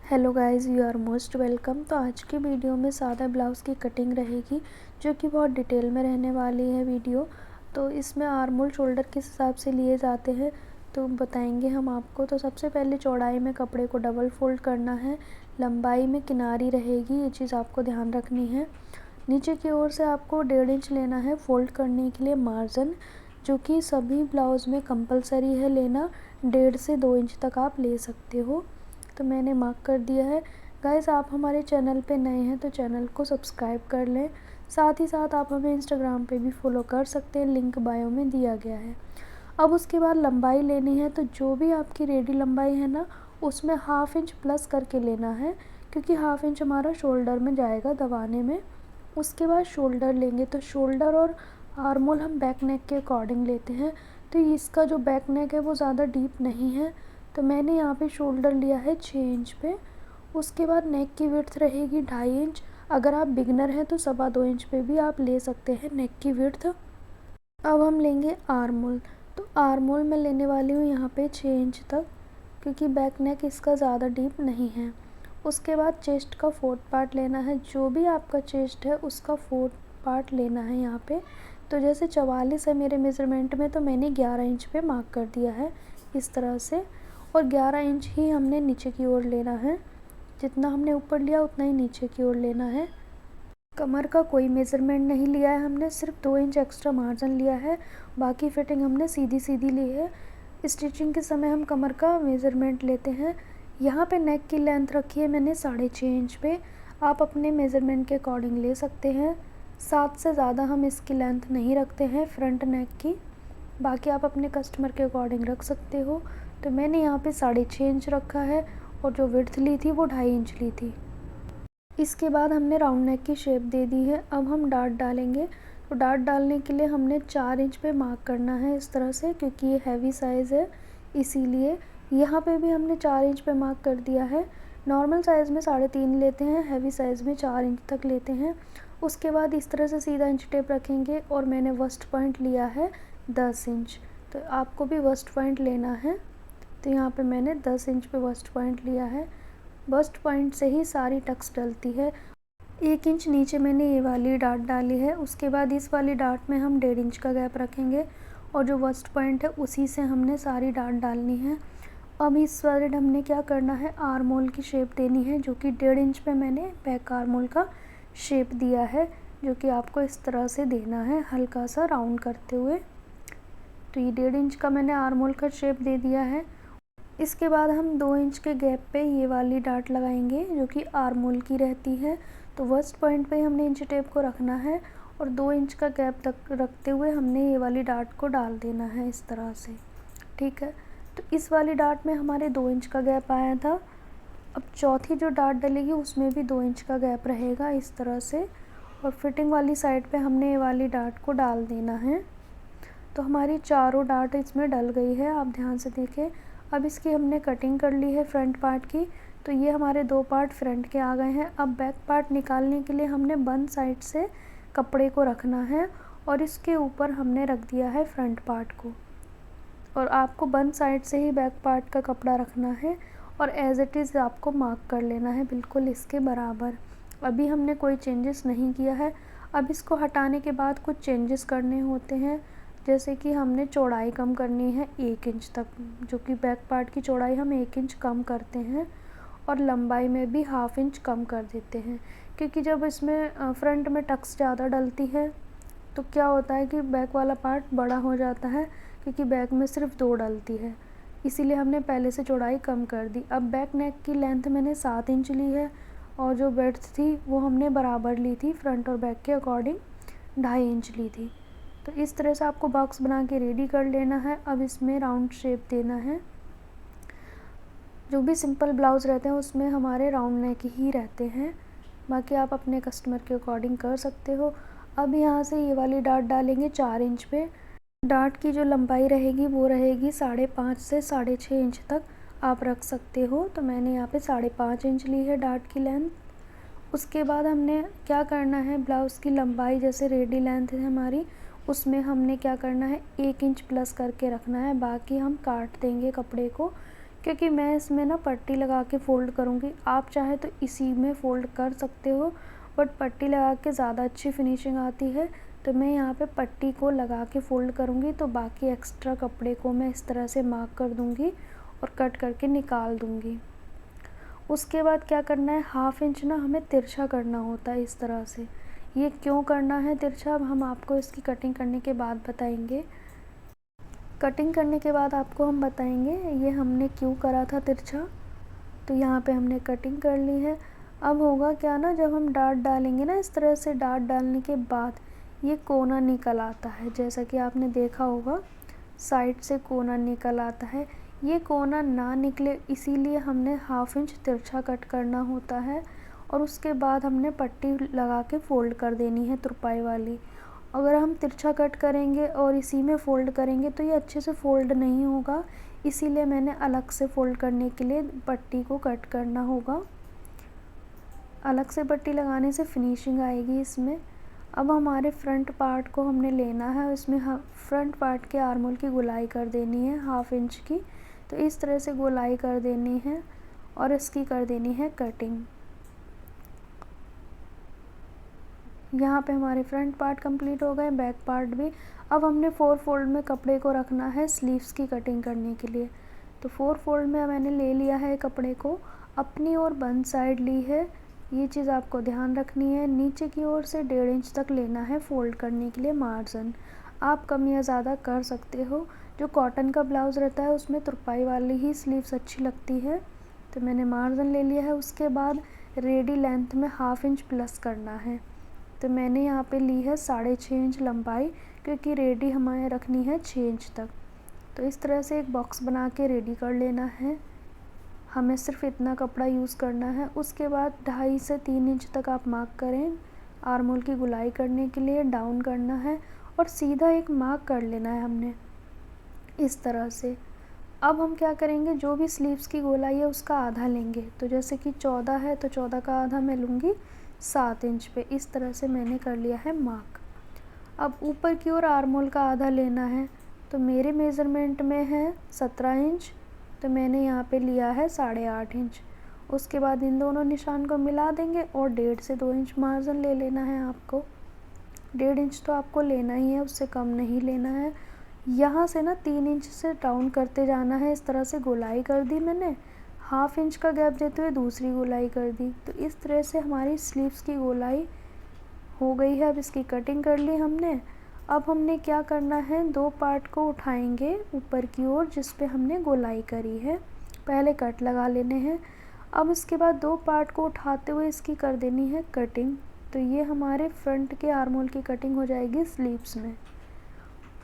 Hello guys, you are most welcome. तो आज की वीडियो में सादा ब्लाउज़ की कटिंग रहेगी जो कि बहुत डिटेल में रहने वाली है वीडियो। तो इसमें आर्म होल शोल्डर किस हिसाब से लिए जाते हैं तो बताएंगे हम आपको। तो सबसे पहले चौड़ाई में कपड़े को डबल फोल्ड करना है, लंबाई में किनारी रहेगी, ये चीज़ आपको ध्यान रखनी है। नीचे की ओर से आपको 1.5 इंच लेना है फोल्ड करने के लिए मार्जिन, जो कि सभी ब्लाउज़ में कंपलसरी है लेना। 1.5 से 2 इंच तक आप ले सकते हो। तो मैंने मार्क कर दिया है। गाइस, आप हमारे चैनल पे नए हैं तो चैनल को सब्सक्राइब कर लें। साथ ही साथ आप हमें इंस्टाग्राम पे भी फॉलो कर सकते हैं, लिंक बायो में दिया गया है। अब उसके बाद लंबाई लेनी है, तो जो भी आपकी रेडी लंबाई है ना, उसमें 1/2 इंच प्लस करके लेना है, क्योंकि 1/2 इंच हमारा शोल्डर में जाएगा दबाने में। उसके बाद शोल्डर लेंगे, तो शोल्डर और आर्म होल हम बैक नेक के अकॉर्डिंग लेते हैं। तो इसका जो बैक नेक है वो ज़्यादा डीप नहीं है, तो मैंने यहाँ पे शोल्डर लिया है 6 इंच पे। उसके बाद नेक की विड्थ रहेगी 2.5 इंच। अगर आप बिगनर हैं तो 2.25 इंच पे भी आप ले सकते हैं नेक की विड्थ। अब हम लेंगे आर्म होल। तो आर्म होल मैं लेने वाली हूँ यहाँ पे 6 इंच तक, क्योंकि बैक नेक इसका ज़्यादा डीप नहीं है। उसके बाद चेस्ट का 4th पार्ट लेना है, जो भी आपका चेस्ट है उसका 4th पार्ट लेना है यहाँ पे। तो जैसे 44 है मेरे मेज़रमेंट में, तो मैंने 11 इंच पे मार्क कर दिया है इस तरह से। और 11 इंच ही हमने नीचे की ओर लेना है, जितना हमने ऊपर लिया उतना ही नीचे की ओर लेना है। कमर का कोई मेज़रमेंट नहीं लिया है हमने, सिर्फ 2 इंच एक्स्ट्रा मार्जिन लिया है, बाकी फिटिंग हमने सीधी सीधी ली है। स्टिचिंग के समय हम कमर का मेज़रमेंट लेते हैं। यहाँ पे नेक की लेंथ रखी है मैंने 6.5 इंच पे, आप अपने मेज़रमेंट के अकॉर्डिंग ले सकते हैं। 7 से ज़्यादा हम इसकी लेंथ नहीं रखते हैं फ्रंट नेक की, बाकी आप अपने कस्टमर के अकॉर्डिंग रख सकते हो। तो मैंने यहाँ पे 6.5 इंच रखा है, और जो विड्थ ली थी वो 2.5 इंच ली थी। इसके बाद हमने राउंड नेक की शेप दे दी है। अब हम डार्ट डालेंगे। तो डार्ट डालने के लिए हमने 4 इंच पे मार्क करना है इस तरह से, क्योंकि ये हैवी साइज़ है इसीलिए। यहाँ पे भी हमने 4 इंच पे मार्क कर दिया है। नॉर्मल साइज़ में 3.5 लेते हैं, हैवी साइज़ में 4 इंच तक लेते हैं। उसके बाद इस तरह से सीधा इंच टेप रखेंगे, और मैंने वस्ट पॉइंट लिया है 10 इंच। तो आपको भी वस्ट पॉइंट लेना है। तो यहाँ पे मैंने 10 इंच पे वस्ट पॉइंट लिया है। वस्ट पॉइंट से ही सारी टक्स डलती है। 1 इंच नीचे मैंने ये वाली डार्ट डाली है। उसके बाद इस वाली डार्ट में हम 1.5 इंच का गैप रखेंगे, और जो वस्ट पॉइंट है उसी से हमने सारी डार्ट डालनी है। अब इस वाले हमने क्या करना है, आर्म होल की शेप देनी है, जो कि 1.5 इंच पे मैंने बैक आर्म होल का शेप दिया है, जो कि आपको इस तरह से देना है हल्का सा राउंड करते हुए। तो ये 1.5 इंच का मैंने आर्म होल का शेप दे दिया है। इसके बाद हम 2 इंच के गैप पे ये वाली डार्ट लगाएंगे, जो कि आर्म होल की रहती है। तो वस्ट पॉइंट पे हमने इंच टेप को रखना है, और 2 इंच का गैप तक रखते हुए हमने ये वाली डार्ट को डाल देना है इस तरह से। ठीक है, तो इस वाली डार्ट में हमारे 2 इंच का गैप आया था। अब चौथी जो डार्ट डलेगी उसमें भी 2 इंच का गैप रहेगा इस तरह से, और फिटिंग वाली साइड पे हमने ये वाली डार्ट को डाल देना है। तो हमारी चारों डार्ट इसमें डल गई है, आप ध्यान से देखें। अब इसकी हमने कटिंग कर ली है फ्रंट पार्ट की। तो ये हमारे 2 पार्ट फ्रंट के आ गए हैं। अब बैक पार्ट निकालने के लिए हमने बंद साइड से कपड़े को रखना है, और इसके ऊपर हमने रख दिया है फ्रंट पार्ट को। और आपको बंद साइड से ही बैक पार्ट का कपड़ा रखना है, और एज़ इट इज़ आपको मार्क कर लेना है बिल्कुल इसके बराबर। अभी हमने कोई चेंजेस नहीं किया है। अब इसको हटाने के बाद कुछ चेंजेस करने होते हैं, जैसे कि हमने चौड़ाई कम करनी है 1 इंच तक, जो कि बैक पार्ट की चौड़ाई हम 1 इंच कम करते हैं, और लंबाई में भी 1/2 इंच कम कर देते हैं। क्योंकि जब इसमें फ्रंट में टक्स ज़्यादा डलती है तो क्या होता है कि बैक वाला पार्ट बड़ा हो जाता है, क्योंकि बैक में सिर्फ 2 डलती है, इसीलिए हमने पहले से चौड़ाई कम कर दी। अब बैक नेक की लेंथ मैंने 7 इंच ली है, और जो बेड्थ थी वो हमने बराबर ली थी, फ्रंट और बैक के अकॉर्डिंग 2.5 इंच ली थी। तो इस तरह से आपको बॉक्स बना के रेडी कर लेना है। अब इसमें राउंड शेप देना है। जो भी सिंपल ब्लाउज़ रहते हैं उसमें हमारे राउंड नेक ही रहते हैं, बाकी आप अपने कस्टमर के अकॉर्डिंग कर सकते हो। अब यहाँ से ये वाली डार्ट डालेंगे 4 इंच पे। डार्ट की जो लंबाई रहेगी वो रहेगी 5.5 से 6.5 इंच तक आप रख सकते हो। तो मैंने यहाँ पे 5.5 इंच ली है डार्ट की लेंथ। उसके बाद हमने क्या करना है, ब्लाउज़ की लंबाई जैसे रेडी लेंथ है हमारी, उसमें हमने क्या करना है 1 इंच प्लस करके रखना है, बाकी हम काट देंगे कपड़े को, क्योंकि मैं इसमें ना पट्टी लगा के फ़ोल्ड करूँगी। आप चाहे तो इसी में फ़ोल्ड कर सकते हो, बट पट्टी लगा के ज़्यादा अच्छी फिनिशिंग आती है। तो मैं यहाँ पे पट्टी को लगा के फ़ोल्ड करूँगी, तो बाकी एक्स्ट्रा कपड़े को मैं इस तरह से मार्क कर दूँगी और कट करके निकाल दूँगी। उसके बाद क्या करना है, 1/2 इंच ना हमें तिरछा करना होता है इस तरह से। ये क्यों करना है तिरछा, अब हम आपको इसकी कटिंग करने के बाद बताएंगे। कटिंग करने के बाद आपको हम बताएंगे ये हमने क्यों करा था तिरछा। तो यहाँ पे हमने कटिंग कर ली है। अब होगा क्या ना, जब हम डाट डालेंगे ना, इस तरह से डाट डालने के बाद ये कोना निकल आता है, जैसा कि आपने देखा होगा साइड से कोना निकल आता है। ये कोना ना निकले इसीलिए हमने 1/2 इंच तिरछा कट करना होता है, और उसके बाद हमने पट्टी लगा के फ़ोल्ड कर देनी है तुरपाई वाली। अगर हम तिरछा कट करेंगे और इसी में फ़ोल्ड करेंगे तो ये अच्छे से फ़ोल्ड नहीं होगा, इसीलिए मैंने अलग से फ़ोल्ड करने के लिए पट्टी को कट करना होगा। अलग से पट्टी लगाने से फिनिशिंग आएगी इसमें। अब हमारे फ्रंट पार्ट को हमने लेना है, इसमें फ्रंट पार्ट के आर्मोल की गोलाई कर देनी है 1/2 इंच की। तो इस तरह से गोलाई कर देनी है और इसकी कर देनी है कटिंग। यहाँ पे हमारे फ्रंट पार्ट कंप्लीट हो गए, बैक पार्ट भी। अब हमने 4 फोल्ड में कपड़े को रखना है स्लीव्स की कटिंग करने के लिए। तो 4 फोल्ड में मैंने ले लिया है कपड़े को, अपनी ओर बंद साइड ली है। ये चीज़ आपको ध्यान रखनी है। नीचे की ओर से 1.5 इंच तक लेना है फ़ोल्ड करने के लिए मार्जिन। आप कम या ज़्यादा कर सकते हो। जो कॉटन का ब्लाउज़ रहता है उसमें तुरपाई वाली ही स्लीव्स अच्छी लगती है। तो मैंने मार्जिन ले लिया है। उसके बाद रेडी लेंथ में 1/2 इंच प्लस करना है। तो मैंने यहाँ पे ली है 6.5 इंच लंबाई, क्योंकि रेडी हमें रखनी है 6 इंच तक। तो इस तरह से एक बॉक्स बना के रेडी कर लेना है। हमें सिर्फ इतना कपड़ा यूज़ करना है। उसके बाद 2.5 से 3 इंच तक आप मार्क करें। आर्मोल की गोलाई करने के लिए डाउन करना है और सीधा एक मार्क कर लेना है हमने इस तरह से। अब हम क्या करेंगे, जो भी स्लीव्स की गोलाई है उसका आधा लेंगे। तो जैसे कि 14 है तो 14 का आधा मैं लूँगी 7 इंच पे। इस तरह से मैंने कर लिया है मार्क। अब ऊपर की ओर आर्मोल का आधा लेना है। तो मेरे मेज़रमेंट में है 17 इंच, तो मैंने यहाँ पे लिया है 8.5 इंच। उसके बाद इन दोनों निशान को मिला देंगे और 1.5 से 2 इंच मार्जिन ले लेना है आपको। 1.5 इंच तो आपको लेना ही है, उससे कम नहीं लेना है। यहाँ से ना 3 इंच से डाउन करते जाना है। इस तरह से गोलाई कर दी मैंने, 1/2 इंच का गैप देते हुए दूसरी गोलाई कर दी। तो इस तरह से हमारी स्लीव्स की गोलाई हो गई है। अब इसकी कटिंग कर ली हमने। अब हमने क्या करना है, 2 पार्ट को उठाएंगे ऊपर की ओर जिस पे हमने गोलाई करी है, पहले कट लगा लेने हैं। अब इसके बाद 2 पार्ट को उठाते हुए इसकी कर देनी है कटिंग। तो ये हमारे फ्रंट के आर्मोल की कटिंग हो जाएगी स्लीव्स में,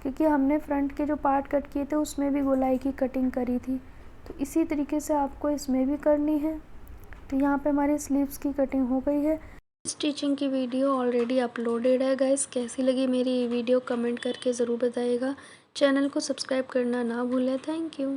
क्योंकि हमने फ्रंट के जो पार्ट कट किए थे उसमें भी गोलाई की कटिंग करी थी। तो इसी तरीके से आपको इसमें भी करनी है। तो यहाँ पे हमारी स्लीव्स की कटिंग हो गई है। स्टिचिंग की वीडियो ऑलरेडी अपलोडेड है गाइस। कैसी लगी मेरी ये वीडियो कमेंट करके ज़रूर बताइएगा। चैनल को सब्सक्राइब करना ना भूलें। Thank you.